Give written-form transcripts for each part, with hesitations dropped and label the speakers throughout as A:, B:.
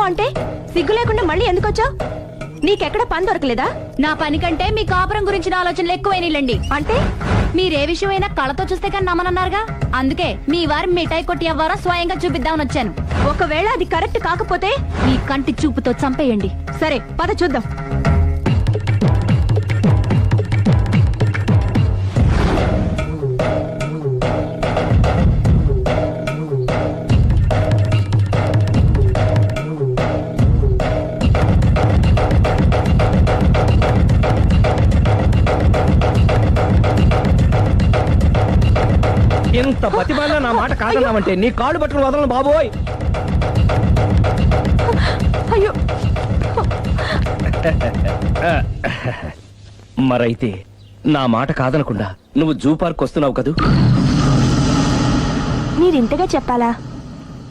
A: అంటే సిగ్గు లేకుండా మళ్ళీ ఎందుకు వచ్చావు? నీకెక్కడ పని దొరకలేదా?
B: నా పని కంటే మీ కాపురం గురించిన ఆలోచనలు ఎక్కువైనాయిలండి.
A: అంటే
B: మీరే విషయమైనా కళతో చూస్తే కానీ నమ్మనన్నారుగా, అందుకే మీ వారి మిఠాయి కొట్టి అవ్వారా స్వయంగా చూపిద్దామని వచ్చాను.
A: ఒకవేళ అది కరెక్ట్ కాకపోతే
B: మీ కంటి చూపుతో చంపేయండి.
A: సరే పద చూద్దాం.
C: ఎంత బతిమాలినా నా మాట కాదన్నామంటే నీ కాళ్ళు పట్టుకుని వదలను బాబోయ్.
A: అయ్యో
C: మరైతే నా మాట కాదనకుండా నువ్వు జూ పార్క్ వస్తున్నావు కదూ?
A: మీరింతగా చెప్పాలా?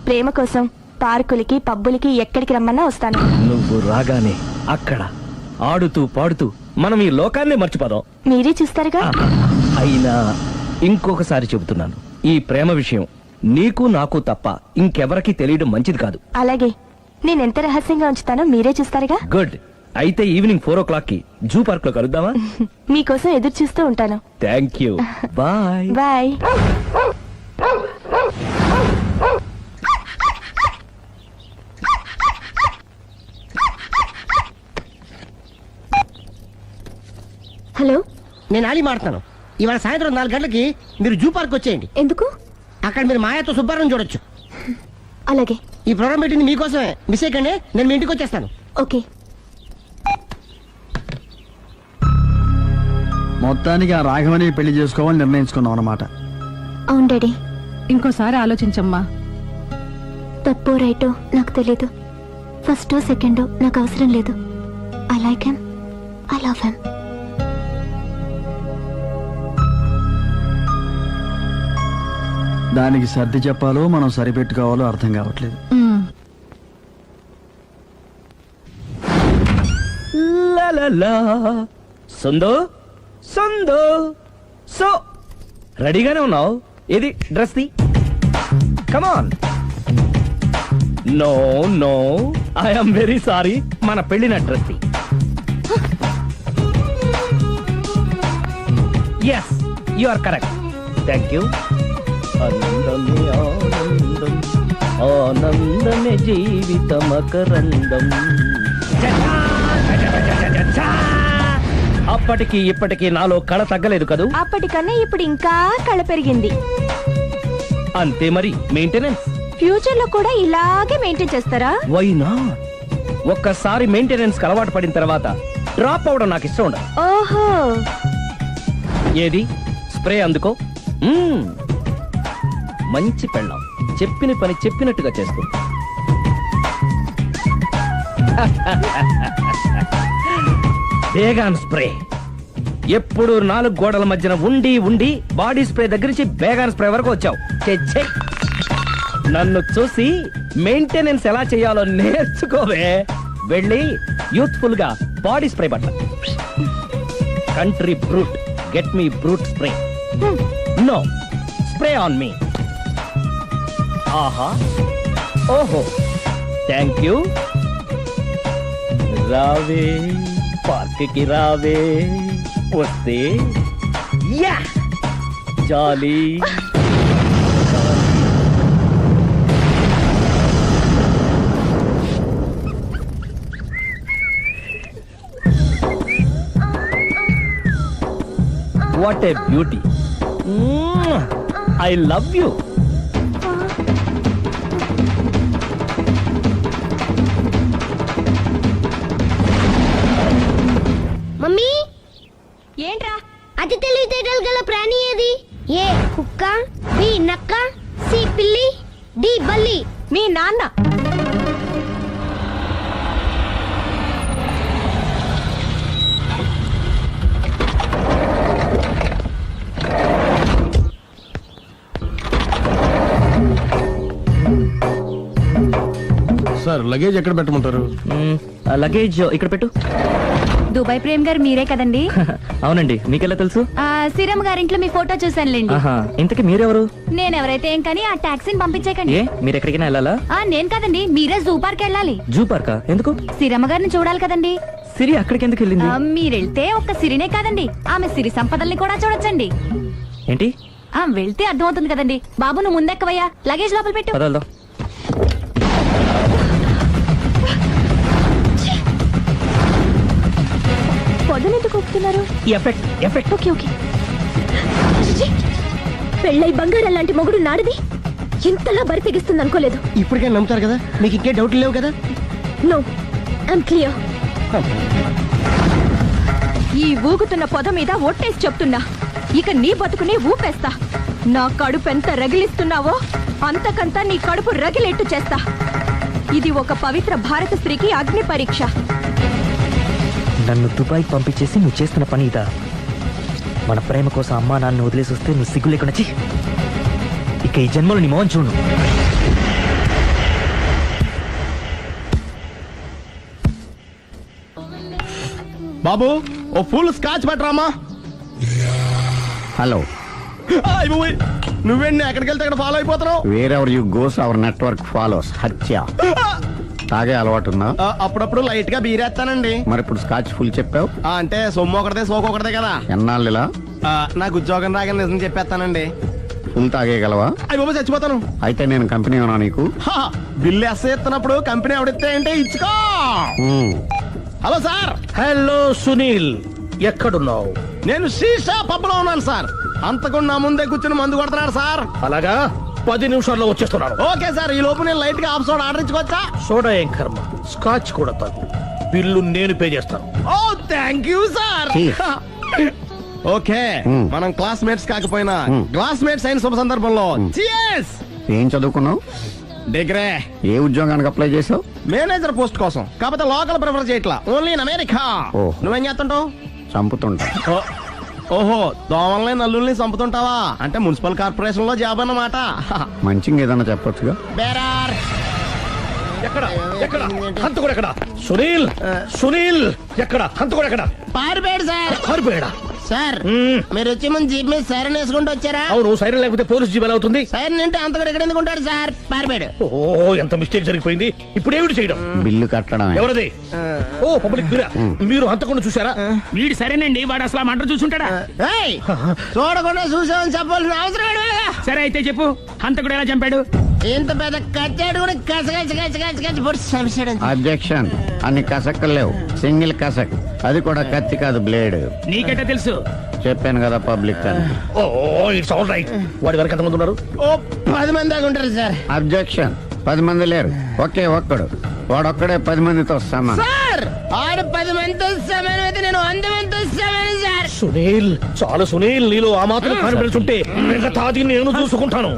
A: ప్రేమ కోసం పార్కులకి పబ్బులకి ఎక్కడికి రమ్మన్నా వస్తాను.
C: నువ్వు రాగానే అక్కడ ఆడుతూ పాడుతూ మనం ఈ లోకాన్ని మర్చిపోదాం.
A: మీరే చూస్తారుగా.
C: అయినా ఇంకొకసారి చెబుతున్నాను, ఈ ప్రేమ విషయం నీకు నాకు తప్ప ఇంకెవరికి తెలియడం మంచిది కాదు.
A: అలాగే, నేనెంత రహస్యంగా ఉంచుతానో మీరే చూస్తారుగా.
C: గుడ్. అయితే ఈవినింగ్ 4 o'clock కి జూ పార్క్ లో కలుద్దామా?
A: మీకోసం ఎదురు చూస్తూ ఉంటాను.
C: Thank you. Bye
A: bye. Hello,
D: నేను ఆలి మాడతాను. ఇవాళ సాయంత్రం 4 గంటలకి మీరు జూ పార్క్ వచ్చేయండి.
A: ఎందుకు?
D: అక్కడ మీరు మాయాతో సుబ్బారావు చూడొచ్చు.
A: అలాగే.
D: ఈ ప్రోగ్రామ్ పెట్టింది మీకోసమే. మిస్ అయ్యకండి, నేను మీ ఇంటికి వచ్చేస్తాను.
A: ఓకే.
E: మొత్తానికి ఆ రాఘవని పెళ్లి చేసుకోవాలని నిర్ణయించుకున్నాం అన్నమాట.
A: అవును డాడీ.
F: ఇంకోసారి ఆలోచించమ్మా.
A: తప్పో రైటో నాకు తెలీదు. ఫస్టో సెకండో నాకు అవసరం లేదు. I like him, I love him.
E: దానికి సర్ది చెప్పాలో మనం సరిపెట్టుకోవాలో అర్థం కావట్లేదు.
C: సందో సందో సో రెడీగానే ఉన్నావు? ఏది డ్రెస్ ది? Come on. No no, I'm very sorry, మన పెళ్లిన డ్రెస్ ది. Yes, you are correct. Thank you. ఆనందమే ఆనందం, ఆనందమే జీవితమకరందం. అప్పటికి ఇప్పటికి నాలో కళ తగ్గలేదు కదూ?
A: అప్పటికన్నా ఇప్పుడు ఇంకా కళ పెరిగింది.
C: అంతే మరి. మెయింటెనెన్స్
A: ఫ్యూచర్ లో కూడా ఇలాగే మెయింటైన్ చేస్తారా?
C: Why not? ఒక్కసారి మెయింటెనెన్స్ కి అలవాటు పడిన తర్వాత డ్రాప్ అవడం నాకు ఇష్టం ఉండదు.
A: ఓహో.
C: ఏది స్ప్రే అందుకో. మంచి పెళ్ళాం, చెప్పిన పని చెప్పినట్టుగా చేస్తూ. బేగాన్ స్ప్రే ఎప్పుడు 4 గోడల మధ్యన ఉండి ఉండి బాడీ స్ప్రే దగ్గర నుంచి బేగాన్ స్ప్రే వరకు వచ్చావు. నన్ను చూసి మెయింటెనెన్స్ ఎలా చేయాలో నేర్చుకోవే. వెళ్ళి యూత్ఫుల్ గా బాడీ స్ప్రే పట్ల. Country brut, get me brut spray. No, spray on me. ఆహా, ఓహో, థ్యాంక్ యూ. రావే పార్క్ కి రావే, వస్తే యా jolly. What a beauty. I love you.
G: Mummy,
A: ఏంట్రా?
G: అతి తెలివితేటలు గల ప్రాణి ఏది? ఏ కుక్క, బి నక్క, సి పిల్లి, డి బల్లి.
A: మీ నాన్న.
H: సార్, లగేజ్ ఎక్కడ పెట్టమంటారు?
C: లగేజ్ ఇక్కడ పెట్టు.
B: దుబాయ్ ప్రేమ్ గారు మీరే కదండి?
C: అవునండి, మీకెలా తెలుసు?
B: సిరమ్మ గారింట్లో మీ ఫోటో చూసానులేండి.
H: ఆహా, ఇంతకీ మీరెవరు?
B: నేను ఎవరైతే ఏం కానీ ఆ టాక్సీని పంపించేకండి.
H: ఏ మీరు ఎక్కడికైనా వెళ్ళాలా?
B: నేను కదండి, మీరే జూ పార్క్ వెళ్ళాలి.
H: జూ పార్కా? ఎందుకు?
B: సిరమ్మ గారిని చూడాలి కదండి.
H: సిరి అక్కడికి ఎందుకు వెళ్ళింది?
B: మీరెళ్తే ఒక్క సిరినే కాదండి, ఆమె సిరి సంపదల్ని కూడా చూడొచ్చండి.
H: ఏంటి?
B: వెళ్తే అర్థమవుతుంది కదండి. బాబు నువ్వు ముందెక్కవయ్యా, లగేజ్ లోపల పెట్టు.
H: పదల్దో.
A: పొద్దునెందుకు ఒప్పుతున్నారు?
C: Effect effect.
A: Okay okay. పెళ్ళై బంగారం లాంటి మొగుడు నాడిది ఇంతలా బరి తెగిస్తుంది అనుకోలేదు.
D: ఇప్పటికైనా నమ్ముతారు కదా, మీకు ఇంకే డౌట్లు లేవు కదా?
A: No, I'm clear.
F: ఈ ఊగుతున్న పొద మీద ఒట్టేసి చెప్తున్నా, ఇక నీ బతుకుని ఊపేస్తా. నా కడుపు ఎంత రగిలిస్తున్నావో అంతకంతా నీ కడుపు రగిలేట్టు చేస్తా. ఇది ఒక పవిత్ర భారత స్త్రీకి అగ్ని పరీక్ష.
H: నన్ను దుబాయ్ పంపించేసి నువ్వు చేస్తున్న పని ఇదా? మన ప్రేమ కోసం అమ్మా నాన్న వదిలేసి వస్తే నువ్వు సిగ్గు లేకుండా ఛీ! ఇక ఈ జన్మలో నీ మోహన్ చూడు.
E: బాబు ఓ ఫుల్ స్కాచ్ పెట్టరామా.
I: హలో,
E: నువ్వేంటి ఎక్కడికి వెళ్తే అక్కడ ఫాలో అయిపోతున్నావు?
I: Wherever you goes our network follows. హత్య. తాగే అలవాటు ఉందా?
E: అప్పుడప్పుడు లైట్ గా బీరేస్తానండి.
I: మరి ఇప్పుడు స్కాచ్ ఫుల్ చెప్పావు
E: అంటే సొమ్ము ఒకటిదే సోకు ఒకటిదే కదా.
I: ఎన్నాళ్ళు ఇలా?
E: నాకు ఉద్యోగం రాగానే నిజం చెప్పేస్తానండి.
I: ఫుల్ తాగేయగలవా?
E: అయ్యి బాబు చచ్చిపోతాను.
I: అయితే నేను కంపెనీ ఉన్నా నీకు?
E: బిల్లు ఎస్ ఎత్తున్నప్పుడు కంపెనీ ఎవడిస్తే అంటే ఇచ్చుకో. Hello sir.
C: హలో సునీల్, ఎక్కడున్నావు?
E: నేను శీషా పబ్లో ఉన్నాను సార్. అంతకుండా నా ముందే కూర్చుని మందు కొడుతున్నాడు సార్.
C: అలాగా, 10 నిమిషాల్లో వచ్చేస్తున్నాను.
E: ఓకే సార్, ఈ లోపు నేను లైట్ గా హాఫ్ సోడా ఆర్డర్ ఇచ్చుకోవచ్చా?
C: సోడా ఏం కర్మ, స్కాచ్ కూడా తాగు. బిల్లు నేను పే చేస్తాను.
E: ఓ థ్యాంక్ యూ సార్. ఓకే, మనం క్లాస్మేట్స్ కాకపోయినా క్లాస్మేట్స్ అయిన శుభ సందర్భంలో cheers.
I: ఏం చదువుకున్నావు?
E: డిగ్రీ.
I: ఏ ఉద్యోగానికి అప్లై చేసావు?
E: మేనేజర్ పోస్ట్ కోసం. కాకపోతే లోకల్ ప్రిఫర్ చేయట్లా, ఓన్లీ ఇన్ అమెరికా.
I: ఓ.
E: నువ్వేం చేస్తుంటావు?
I: చంపుతుంటా.
E: ఓహో, దోమల్ని నల్లుల్ని చంపుతుంటావా? అంటే మున్సిపల్ కార్పొరేషన్ లో జాబ్ అన్నమాట.
I: మంచిగా ఏదైనా చెప్పొచ్చుగా.
E: బేరార్.
C: ఎక్కడ ఎక్కడ హంతకుడు ఎక్కడ? సునీల్, సునీల్ ఎక్కడ? హంతకుడు ఎక్కడ?
E: పారిపోయాడు సార్.
C: పారిపోయాడా?
E: సార్ మీరు వచ్చే ముందు జీప్ మీద సైరన్ వేసుకుంటూ వచ్చారా?
C: అవును, సైరన్ లేకపోతే పోలీస్ జీబ్ ఎలా అవుతుంది?
E: సైరన్ అంటే అంత కూడా ఎక్కడ ఎందుకు ఉంటాడు సార్? పారిపోయాడు.
C: ఓ, ఎంత మిస్టేక్ జరిగిపోయింది. ఇప్పుడు ఏమిటి చేయడం?
I: బిల్లు కట్టడమే.
C: ఎవరది? ఓ, పబ్లిక్ బిరా. మీరు హంతకుండా చూసారా?
H: వీడు సరేనండి, వాడు అసలు మంట చూసుంటాడా?
E: ఏయ్, చూడకుండా చూసామని చెప్పాల్సిన అవసరం ఏంటి?
H: సరే అయితే చెప్పు, హంతకుడు ఎలా చంపాడు?
E: ఇంత పెద్ద కచ్చాడు కూడా కచ్చ పొడి చంపేశాడు.
I: అబ్జెక్షన్. అన్ని కసక్కలు లేవు, సింగిల్ కసక్. అది కూడా కత్తి కాదు, బ్లేడ్.
H: నీకెట్టా తెలుసు?
I: చెప్పాను కదా పబ్లిక్ అని.
C: ఓ, ఇట్స్ ఆల్ రైట్. వాడి వరకు ఎంతమంది ఉన్నారు?
E: ఓ 10 మంది దాకా ఉంటారు సార్.
I: అబ్జెక్షన్. 10 మంది లేరు, ఒకే ఒక్కడు. వాడొక్కడే 10 మందితో సమానం.
E: సార్ ఆడు 10 మందితో సమానం అయితే నేను 100 మందితో సమానం సార్.
C: సునీల్, చాలు సునీల్, నీలో ఆ మాత్రం కాన్ఫిడెన్స్ ఉంటే మిగతాది నేను చూసుకుంటాను.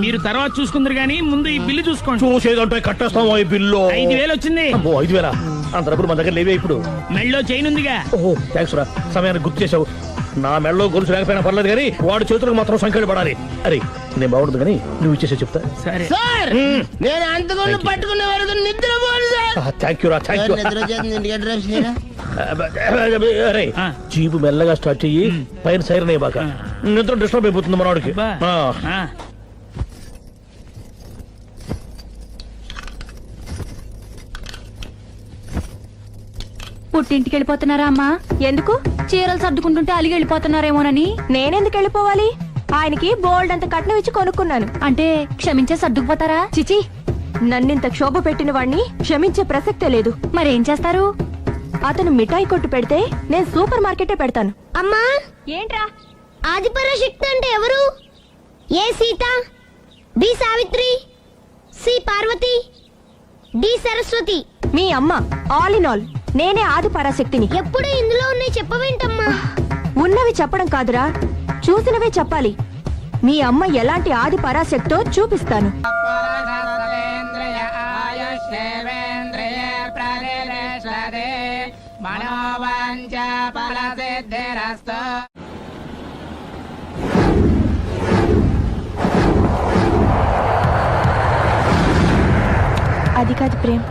H: మీరు తర్వాత చూసుకుందరు గానీ ముందు ఈ బిల్లు చూసుకోండి.
C: చూసేదంటే కట్టేస్తాం ఈ బిల్లు.
H: 5,000 వచ్చింది.
C: అబ్బో, 5,000? అంత డబ్బులు మన దగ్గర లేవే ఇప్పుడు.
H: మెళ్ళో చైన్ ఉందిగా.
C: ఓహో, థ్యాంక్స్ రా, సమయానికి గుర్తు చేసావు. నా మెడలో గొలుసు లేకపోయినా పర్లేదు కానీ వాడి చేతులకు మాత్రం సంఖ్యలు పడాలి. అరే, నేను బాగుండదు కానీ నువ్వు ఇచ్చేసే చెప్తా.
H: సరే
E: సార్ నేను అంతకుండా పట్టుకునే వరకు నిద్రపోను సార్.
C: థ్యాంక్ యూ రా, థ్యాంక్ యూ.
E: నిద్ర చేస్తుంది, ఇంటికి డ్రైవ్ చేయరా?
C: అరే, జీపు మెల్లగా స్టార్ట్ చెయ్యి, పైన సైరన్ అయ్యి బాగా. నిద్ర డిస్టర్బ్ అయిపోతుంది మనవాడికి.
B: పుట్టింటికి వెళ్ళిపోతున్నారా అమ్మా?
F: ఎందుకు?
B: చీరలు సర్దుకుంటుంటే అలిగి వెళ్ళిపోతున్నారేమోనని.
F: నేనెందుకు వెళ్ళిపోవాలి? ఆయనకి బోల్డ్ అంత కట్నం ఇచ్చి కొనుక్కున్నాను.
B: అంటే క్షమించే సర్దుకుపోతారా?
F: చిచి, నన్నింత క్షోభ పెట్టిన వాణ్ణి క్షమించే ప్రసక్తే లేదు.
B: మరేం చేస్తారు?
F: అతను మిఠాయి కొట్టు పెడితే నేను సూపర్ మార్కెటే పెడతాను.
G: అమ్మా,
F: ఏంట్రా?
G: ఆదిపరాశక్తి అంటే ఎవరు? A Sita, B Savitri, C Parvati, D Saraswati.
F: మీ అమ్మ. ఆల్ ఇన్ ఆల్ నేనే ఆది పరాశక్తిని.
G: ఎప్పుడు ఇందులో ఉన్నాయి చెప్పవేంటమ్మా?
F: ఉన్నవి చెప్పడం కాదురా, చూసినవే చెప్పాలి. మీ అమ్మ ఎలాంటి ఆది పరాశక్తో చూపిస్తాను. అది కాదు ప్రేమ్,